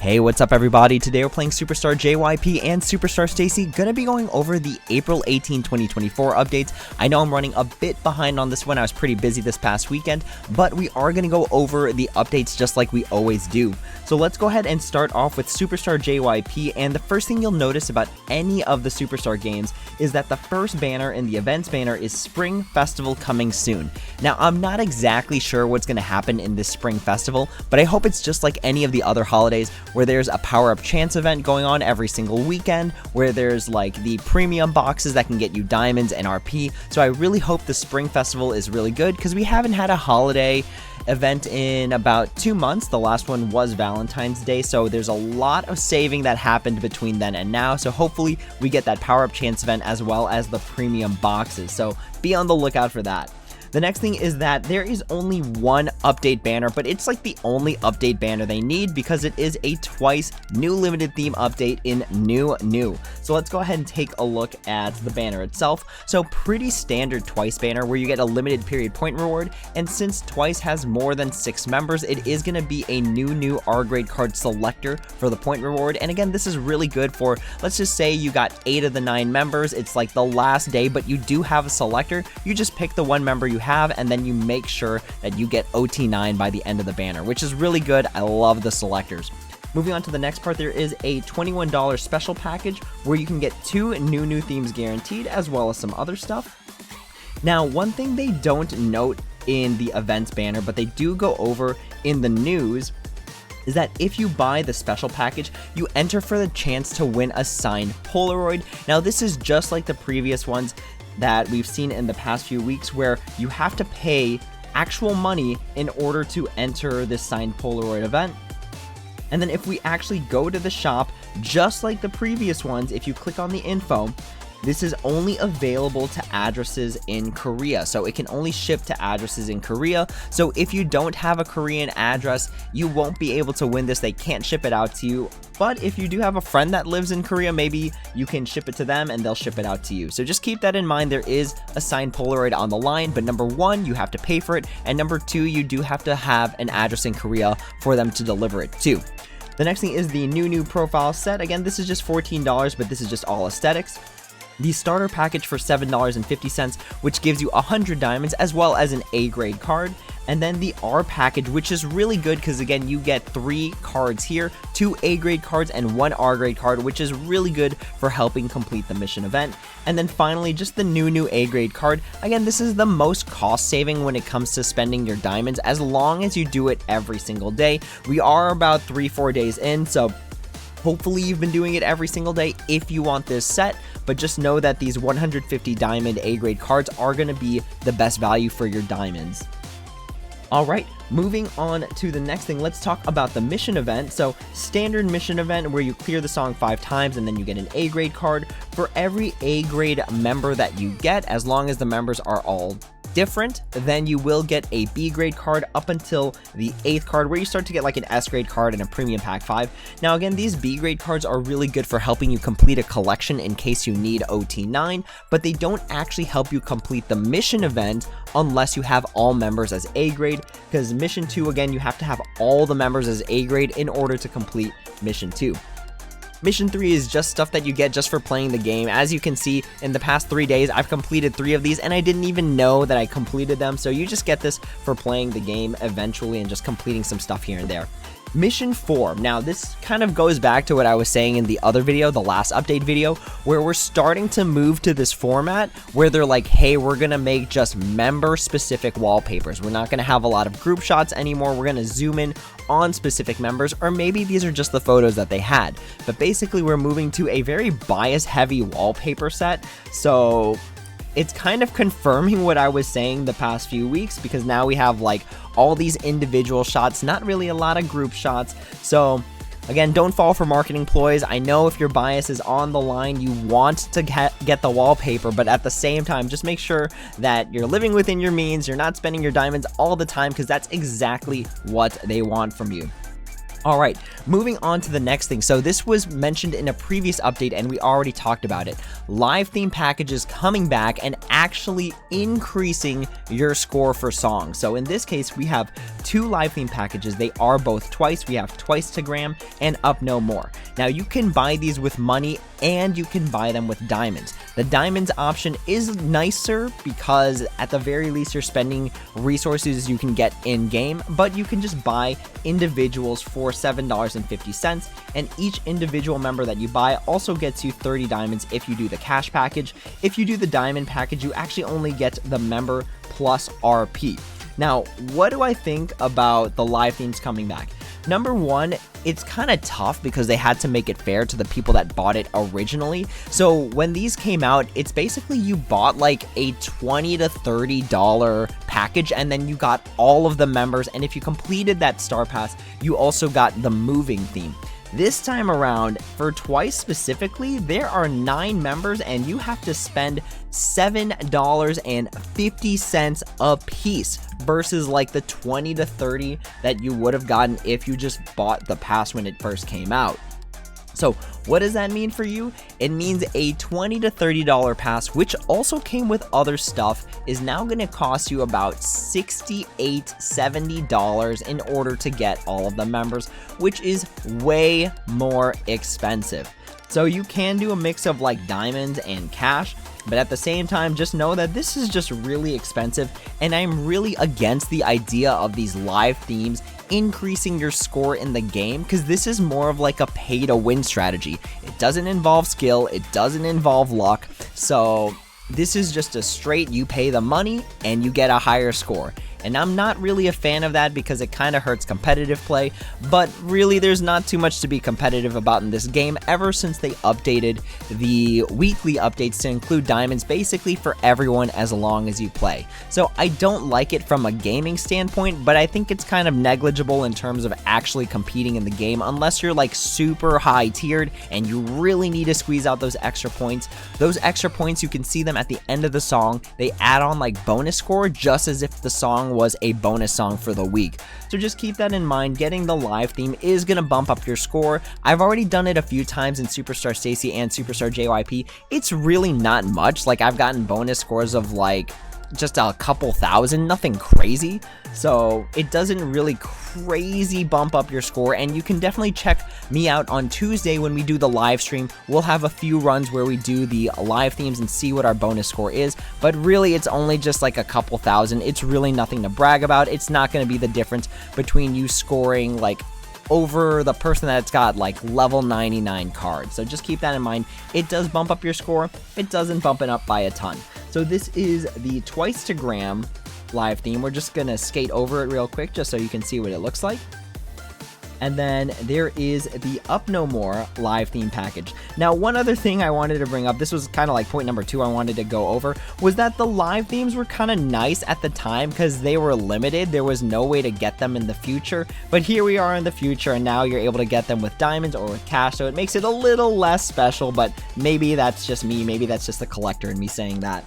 Hey, what's up everybody? Today we're playing Superstar JYP and Superstar STAYC. Gonna be going over the April 18, 2024 updates. I know I'm running a bit behind on this one. I was pretty busy this past weekend, but we are gonna go over the updates just like we always do. So let's go ahead and start off with Superstar JYP, and the first thing you'll notice about any of the Superstar games is that the first banner in the events banner is Spring Festival coming soon. Now, I'm not exactly sure what's gonna happen in this Spring Festival, but I hope it's just like any of the other holidays where there's a power-up chance event going on every single weekend, where there's like the premium boxes that can get you diamonds and RP. So I really hope the Spring Festival is really good because we haven't had a holiday event in about 2 months. The last one was Valentine's Day, so there's a lot of saving that happened between then and now. So hopefully we get that power-up chance event as well as the premium boxes. So be on the lookout for that. The next thing is that there is only one update banner, but it's like the only update banner they need because it is a Twice new limited theme update in new. So let's go ahead and take a look at the banner itself. So pretty standard Twice banner where you get a limited period point reward, and since Twice has more than 6 members, it is going to be a new R grade card Selector for the point reward. And again, this is really good for, let's just say you got 8 of the 9 members, it's like the last day, but you do have a Selector. You just pick the one member you have, and then you make sure that you get OT9 by the end of the banner, which is really good. I love the Selectors. Moving on to the next part, there is a $21 special package where you can get 2 new themes guaranteed, as well as some other stuff. Now, one thing they don't note in the events banner, but they do go over in the news, is that if you buy the special package, you enter for the chance to win a signed Polaroid. Now, this is just like the previous ones that we've seen in the past few weeks, where you have to pay actual money in order to enter this signed Polaroid event. And then if we actually go to the shop, just like the previous ones, if you click on the info, this is only available to addresses in Korea. So it can only ship to addresses in Korea. So if you don't have a Korean address, you won't be able to win this. They can't ship it out to you. But if you do have a friend that lives in Korea, maybe you can ship it to them and they'll ship it out to you. So just keep that in mind. There is a signed Polaroid on the line, but number 1, you have to pay for it. And number 2, you do have to have an address in Korea for them to deliver it to. The next thing is the new profile set. Again, this is just $14, but this is just all aesthetics. The starter package for $7.50, which gives you 100 diamonds as well as an A grade card. And then the R package, which is really good because again, you get 3 cards here, 2 A grade cards and 1 R grade card, which is really good for helping complete the mission event. And then finally, just the new A grade card. Again, this is the most cost saving when it comes to spending your diamonds, as long as you do it every single day. We are about 3-4 days in, so hopefully you've been doing it every single day if you want this set, but just know that these 150 diamond A grade cards are going to be the best value for your diamonds. Alright, moving on to the next thing, let's talk about the mission event. So, standard mission event where you clear the song 5 times and then you get an A grade card. For every A grade member that you get, as long as the members are all different, then you will get a B grade card up until the 8th card, where you start to get like an S grade card and a premium pack 5. Now again, these B grade cards are really good for helping you complete a collection in case you need OT9, but they don't actually help you complete the mission event unless you have all members as A grade, because mission 2, again, you have to have all the members as A grade in order to complete mission 2. Mission 3 is just stuff that you get just for playing the game. As you can see, in the past 3 days, I've completed 3 of these, and I didn't even know that I completed them. So you just get this for playing the game eventually and just completing some stuff here and there. Mission 4. Now, this kind of goes back to what I was saying in the other video, the last update video, where we're starting to move to this format where they're like, hey, we're going to make just member-specific wallpapers. We're not going to have a lot of group shots anymore. We're going to zoom in on specific members, or maybe these are just the photos that they had. But basically, we're moving to a very bias-heavy wallpaper set. So it's kind of confirming what I was saying the past few weeks, because now we have like all these individual shots, not really a lot of group shots. So again, don't fall for marketing ploys. I know if your bias is on the line, you want to get the wallpaper, but at the same time, just make sure that you're living within your means. You're not spending your diamonds all the time, because that's exactly what they want from you. Alright, moving on to the next thing. So this was mentioned in a previous update and we already talked about it. Live theme packages coming back and actually increasing your score for songs. So in this case, we have 2 live theme packages. They are both Twice. We have Twicetagram and Up No More. Now you can buy these with money and you can buy them with diamonds. The diamonds option is nicer because at the very least you're spending resources you can get in game, but you can just buy individuals for $7.50, and each individual member that you buy also gets you 30 diamonds if you do the cash package. If you do the diamond package, you actually only get the member plus RP. Now, what do I think about the live themes coming back? Number one, it's kind of tough because they had to make it fair to the people that bought it originally. So when these came out, it's basically you bought like a $20 to $30 package and then you got all of the members, and if you completed that star pass, you also got the moving theme. This time around, for Twice specifically, there are 9 members and you have to spend $7.50 a piece versus like the 20 to 30 that you would have gotten if you just bought the pass when it first came out. So what does that mean for you? It means a $20 to $30 pass, which also came with other stuff, is now going to cost you about $68, $70 in order to get all of the members, which is way more expensive. So you can do a mix of like diamonds and cash, but at the same time, just know that this is just really expensive, and I'm really against the idea of these live themes increasing your score in the game, because this is more of like a pay to win strategy. It doesn't involve skill, it doesn't involve luck, so this is just a straight you pay the money and you get a higher score. And I'm not really a fan of that because it kind of hurts competitive play, but really there's not too much to be competitive about in this game ever since they updated the weekly updates to include diamonds basically for everyone as long as you play. So I don't like it from a gaming standpoint, but I think it's kind of negligible in terms of actually competing in the game unless you're like super high tiered and you really need to squeeze out those extra points. Those extra points, you can see them at the end of the song. They add on like bonus score just as if the song was a bonus song for the week. So just keep that in mind. Getting the live theme is going to bump up your score. I've already done it a few times in Superstar STAYC and Superstar JYP. It's really not much. Like I've gotten bonus scores of like just a couple thousand, nothing crazy. So it doesn't really crazy bump up your score, and you can definitely check me out on Tuesday when we do the live stream. We'll have a few runs where we do the live themes and see what our bonus score is, but really it's only just like a couple thousand. It's really nothing to brag about. It's not going to be the difference between you scoring like over the person that's got like level 99 cards. So just keep that in mind. It does bump up your score. It doesn't bump it up by a ton. So this is the Twicetagram live theme. We're just gonna skate over it real quick just so you can see what it looks like. And then there is the Up No More live theme package. Now, one other thing I wanted to bring up, this was kind of like point number 2 I wanted to go over, was that the live themes were kind of nice at the time because they were limited. There was no way to get them in the future, but here we are in the future, and now you're able to get them with diamonds or with cash, so it makes it a little less special, but maybe that's just me. Maybe that's just the collector in me saying that.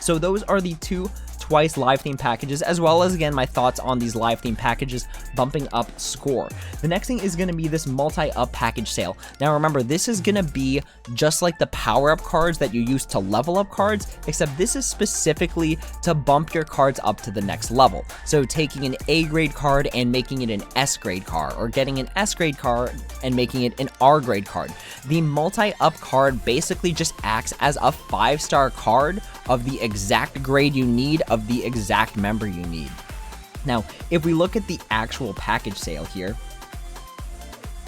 So those are the 2 Twice live theme packages, as well as again my thoughts on these live theme packages bumping up score. The next thing is going to be this multi-up package sale. Now remember, this is going to be just like the power-up cards that you use to level up cards, except this is specifically to bump your cards up to the next level. So taking an A grade card and making it an S grade card, or getting an S grade card and making it an R grade card. The multi-up card basically just acts as a 5-star card of the exact grade you need, of the exact member you need. Now, if we look at the actual package sale here,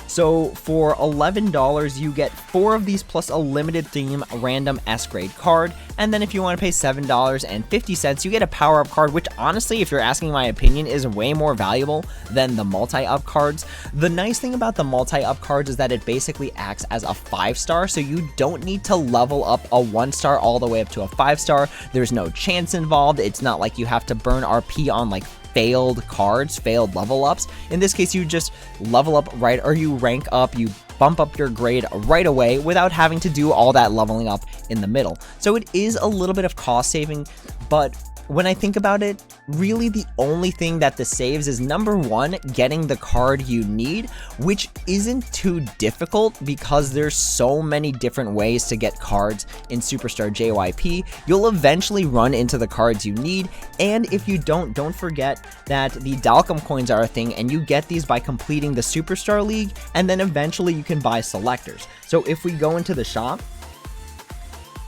so for $11, you get 4 of these plus a limited theme random S grade card. And then if you want to pay $7.50, you get a power up card, which honestly, if you're asking my opinion, is way more valuable than the multi-up cards. The nice thing about the multi-up cards is that it basically acts as a 5-star, so you don't need to level up a 1-star all the way up to a 5-star. There's no chance involved. It's not like you have to burn RP on like failed cards, failed level ups. In this case, you just level up right, or you rank up, you bump up your grade right away without having to do all that leveling up in the middle. So it is a little bit of cost saving, but when I think about it, really the only thing that this saves is number one, getting the card you need, which isn't too difficult because there's so many different ways to get cards in Superstar JYP. You'll eventually run into the cards you need, and if you don't forget that the Dalcom coins are a thing, and you get these by completing the Superstar League, and then eventually you can buy selectors. So if we go into the shop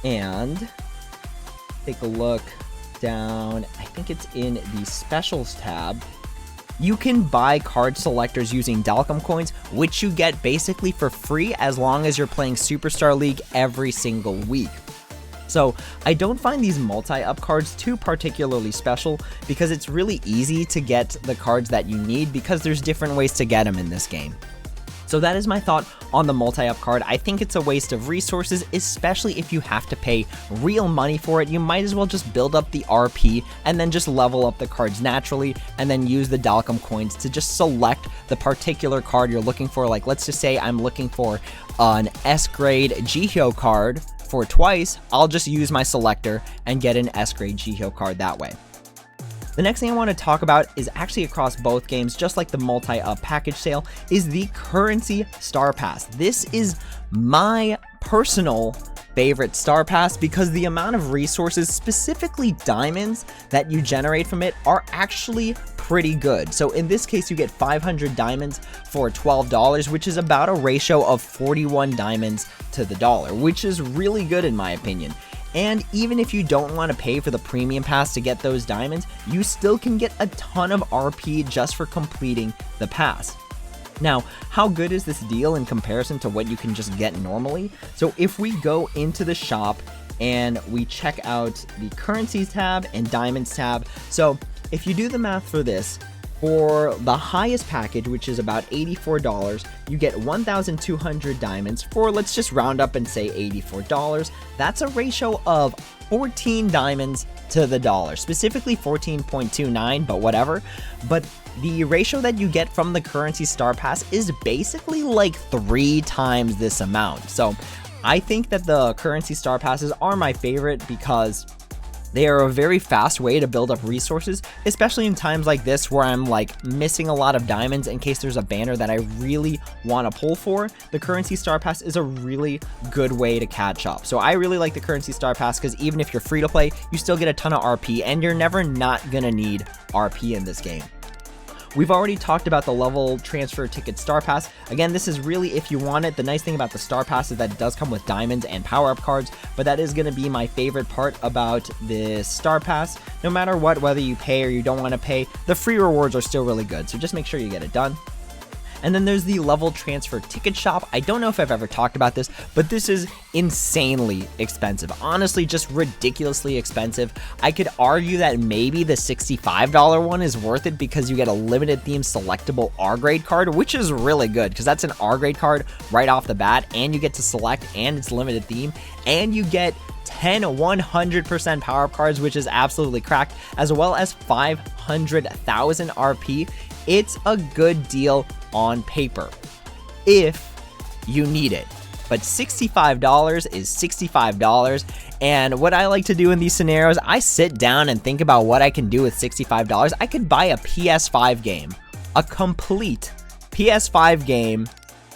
and take a look down, I think it's in the specials tab, you can buy card selectors using Dalcom coins, which you get basically for free as long as you're playing Superstar League every single week. So I don't find these multi-up cards too particularly special because it's really easy to get the cards that you need because there's different ways to get them in this game. So that is my thought on the multi-up card. I think it's a waste of resources, especially if you have to pay real money for it. You might as well just build up the RP and then just level up the cards naturally and then use the Dalcom coins to just select the particular card you're looking for. Like, let's just say I'm looking for an S-grade Jihyo card for Twice. I'll just use my selector and get an S-grade Jihyo card that way. The next thing I want to talk about is actually across both games, just like the multi-up package sale, is the currency star pass. This is my personal favorite star pass because the amount of resources, specifically diamonds, that you generate from it are actually pretty good. So in this case, you get 500 diamonds for $12, which is about a ratio of 41 diamonds to the dollar, which is really good in my opinion. And even if you don't want to pay for the premium pass to get those diamonds, you still can get a ton of RP just for completing the pass. Now, how good is this deal in comparison to what you can just get normally? So if we go into the shop and we check out the currencies tab and diamonds tab, so if you do the math for this, for the highest package, which is about $84, you get 1,200 diamonds for, let's just round up and say $84. That's a ratio of 14 diamonds to the dollar, specifically 14.29, but whatever. But the ratio that you get from the currency star pass is basically like 3 times this amount. So I think that the currency star passes are my favorite because they are a very fast way to build up resources, especially in times like this where I'm like missing a lot of diamonds in case there's a banner that I really want to pull for. The currency star pass is a really good way to catch up. So I really like the currency star pass because even if you're free to play, you still get a ton of RP and you're never not gonna need RP in this game. We've already talked about the level transfer ticket star pass. Again, this is really if you want it. The nice thing about the star pass is that it does come with diamonds and power-up cards, but that is going to be my favorite part about this star pass. No matter what, whether you pay or you don't want to pay, the free rewards are still really good, so just make sure you get it done. And then there's the level transfer ticket shop. I don't know if I've ever talked about this, but this is insanely expensive. Honestly, just ridiculously expensive. I could argue that maybe the $65 one is worth it because you get a limited theme selectable R grade card, which is really good because that's an R grade card right off the bat, and you get to select, and it's limited theme, and you get 10 100% power up cards, which is absolutely cracked, as well as 500,000 RP. It's a good deal on paper if you need it, but $65 is $65. And what I like to do in these scenarios, I sit down and think about what I can do with $65. I could buy a PS5 game, a complete PS5 game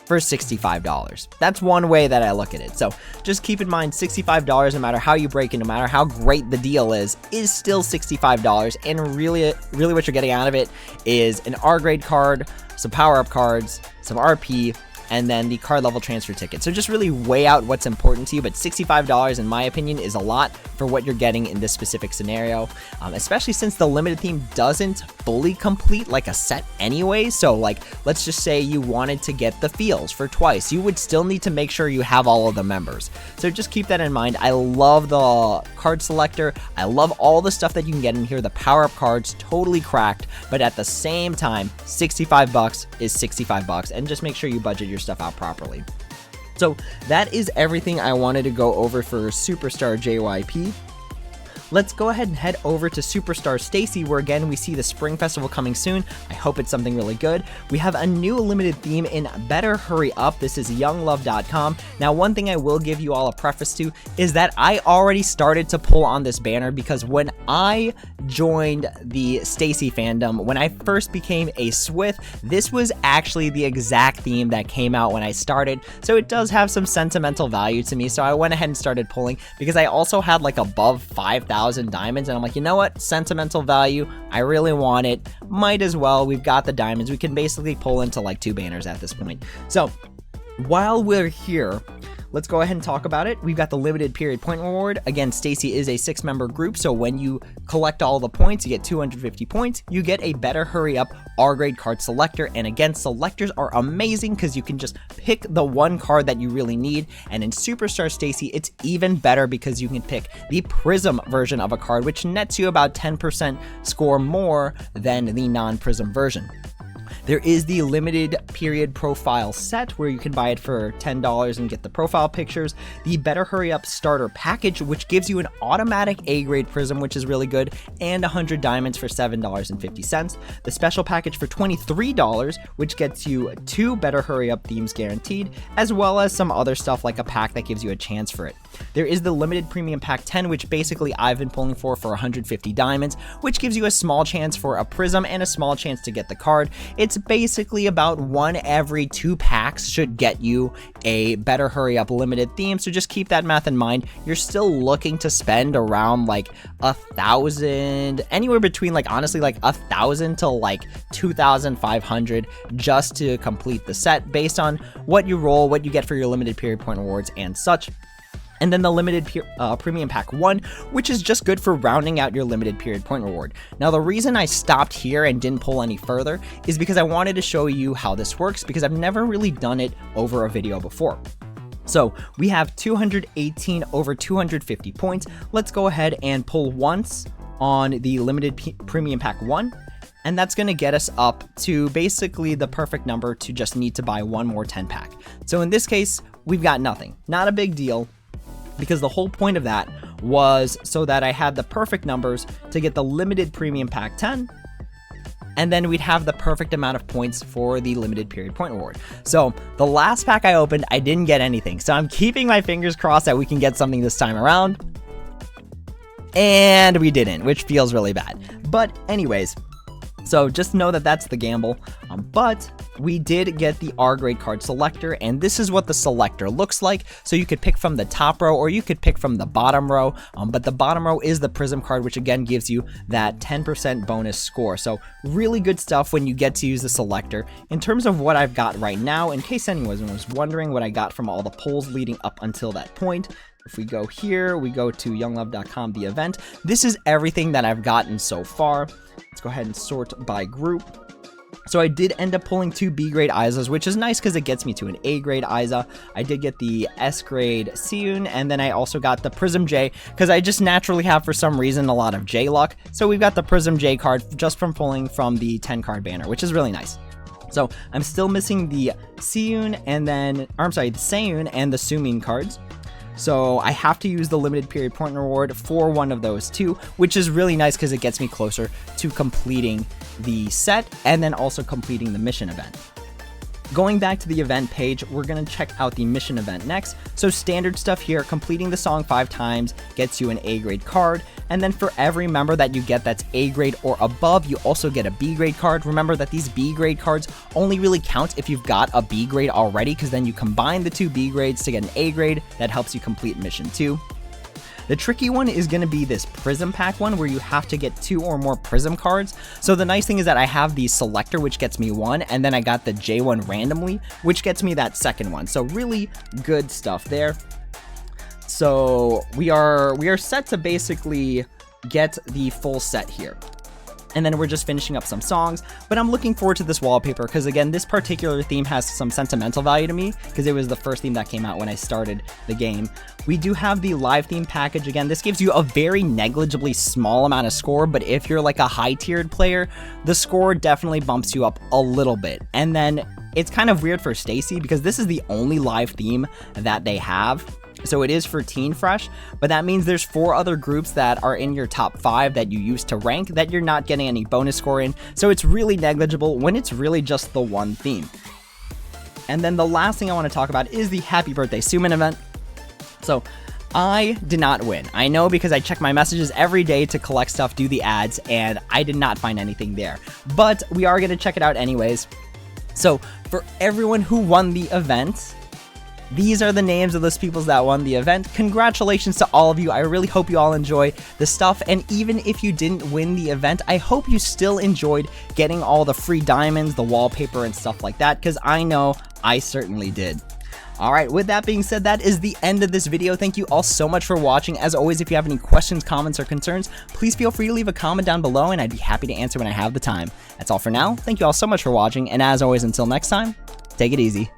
for $65. That's one way that I look at it. So just keep in mind, $65, no matter how you break it, no matter how great the deal is still $65. And really what you're getting out of it is an R grade card, some power up cards, some RP, and then the card level transfer ticket. So just really weigh out what's important to you, but $65 in my opinion is a lot for what you're getting in this specific scenario, especially since the limited theme doesn't fully complete like a set anyway. So like, let's just say you wanted to get the feels for Twice, you would still need to make sure you have all of the members. So just keep that in mind. I love the card selector. I love all the stuff that you can get in here. The power up cards, totally cracked, but at the same time, $65 is $65, and just make sure you budget your stuff out properly. So that is everything I wanted to go over for Superstar JYP. let's go ahead and head over to Superstar STAYC, where again we see the Spring Festival coming soon. I hope it's something really good. We have a new limited theme in Better Hurry Up. This is younglove.com. Now, one thing I will give you all a preface to is that I already started to pull on this banner, because when I joined the STAYC fandom, when I first became a Swith, this was actually the exact theme that came out when I started, so it does have some sentimental value to me. So I went ahead and started pulling, because I also had like above 5,000 diamonds, and I'm like, you know what, sentimental value, I really want it, might as well. We've got the diamonds, we can basically pull into like 2 banners at this point. So while we're here, let's go ahead and talk about it. We've got the limited period point reward. Again, STAYC is a 6-member group, so when you collect all the points, you get 250 points. You get a Better Hurry Up R-grade card selector, and again, selectors are amazing because you can just pick the one card that you really need, and in Superstar STAYC, it's even better because you can pick the Prism version of a card, which nets you about 10% score more than the non-Prism version. There is the limited period profile set where you can buy it for $10 and get the profile pictures. The Better Hurry Up starter package, which gives you an automatic A-grade prism, which is really good, and 100 diamonds for $7.50. The special package for $23, which gets you 2 Better Hurry Up themes guaranteed, as well as some other stuff like a pack that gives you a chance for it. There is the limited premium pack 10, which basically I've been pulling for 150 diamonds, which gives you a small chance for a prism and a small chance to get the card. It's basically about 1 every 2 packs should get you a Better Hurry Up limited theme, so just keep that math in mind. You're still looking to spend around like 1,000, anywhere between like honestly like 1,000 to like 2,500 just to complete the set, based on what you roll, what you get for your limited period point rewards and such. And then the limited premium pack 1, which is just good for rounding out your limited period point reward. Now, the reason I stopped here and didn't pull any further is because I wanted to show you how this works, because I've never really done it over a video before. So we have 218 over 250 points. Let's go ahead and pull once on the limited premium pack 1. And that's going to get us up to basically the perfect number to just need to buy 1 more 10 pack. So in this case, we've got nothing. Not a big deal, because the whole point of that was so that I had the perfect numbers to get the limited premium pack 10, and then we'd have the perfect amount of points for the limited period point reward. So the last pack I opened, I didn't get anything, so I'm keeping my fingers crossed that we can get something this time around, and we didn't, which feels really bad. But anyways, so just know that that's the gamble, but we did get the R-grade card selector, and this is what the selector looks like. So you could pick from the top row or you could pick from the bottom row, but the bottom row is the Prism card, which again gives you that 10% bonus score. So really good stuff when you get to use the selector. In terms of what I've got right now, in case anyone was wondering what I got from all the polls leading up until that point, if we go here, we go to younglove.com, the event. This is everything that I've gotten so far. Let's go ahead and sort by group. So I did end up pulling 2 B-grade Izas, which is nice because it gets me to an A-grade Iza. I did get the S-grade Siun, and then I also got the Prism J, because I just naturally have, for some reason, a lot of J luck. So we've got the Prism J card just from pulling from the 10-card banner, which is really nice. So I'm still missing the Siun and then, or I'm sorry, the Seiyun and the Sumin cards. So I have to use the limited period point reward for one of those 2, which is really nice because it gets me closer to completing the set and then also completing the mission event. Going back to the event page, we're going to check out the mission event next. So standard stuff here, completing the song 5 times gets you an A-grade card. And then for every member that you get that's A-grade or above, you also get a B-grade card. Remember that these B-grade cards only really count if you've got a B-grade already, because then you combine the 2 B-grades to get an A-grade that helps you complete mission 2. The tricky one is going to be this Prism pack one, where you have to get 2 or more Prism cards. So the nice thing is that I have the Selector, which gets me 1, and then I got the J1 randomly, which gets me that second one. So really good stuff there. So we are set to basically get the full set here. And then we're just finishing up some songs, but I'm looking forward to this wallpaper because, again, this particular theme has some sentimental value to me because it was the first theme that came out when I started the game. We do have the live theme package. Again, this gives you a very negligibly small amount of score, but if you're like a high-tiered player, the score definitely bumps you up a little bit. And then it's kind of weird for STAYC because this is the only live theme that they have. So it is for Teen Fresh, but that means there's 4 other groups that are in your top 5 that you used to rank that you're not getting any bonus score in, so it's really negligible when it's really just the one theme. And then the last thing I want to talk about is the Happy Birthday Sumin event. So I did not win. I know because I check my messages every day to collect stuff, do the ads, and I did not find anything there. But we are going to check it out anyways. So for everyone who won the event, these are the names of those people that won the event. Congratulations to all of you. I really hope you all enjoy the stuff. And even if you didn't win the event, I hope you still enjoyed getting all the free diamonds, the wallpaper, and stuff like that, because I know I certainly did. Alright, with that being said, that is the end of this video. Thank you all so much for watching. As always, if you have any questions, comments, or concerns, please feel free to leave a comment down below, and I'd be happy to answer when I have the time. That's all for now. Thank you all so much for watching, and as always, until next time, take it easy.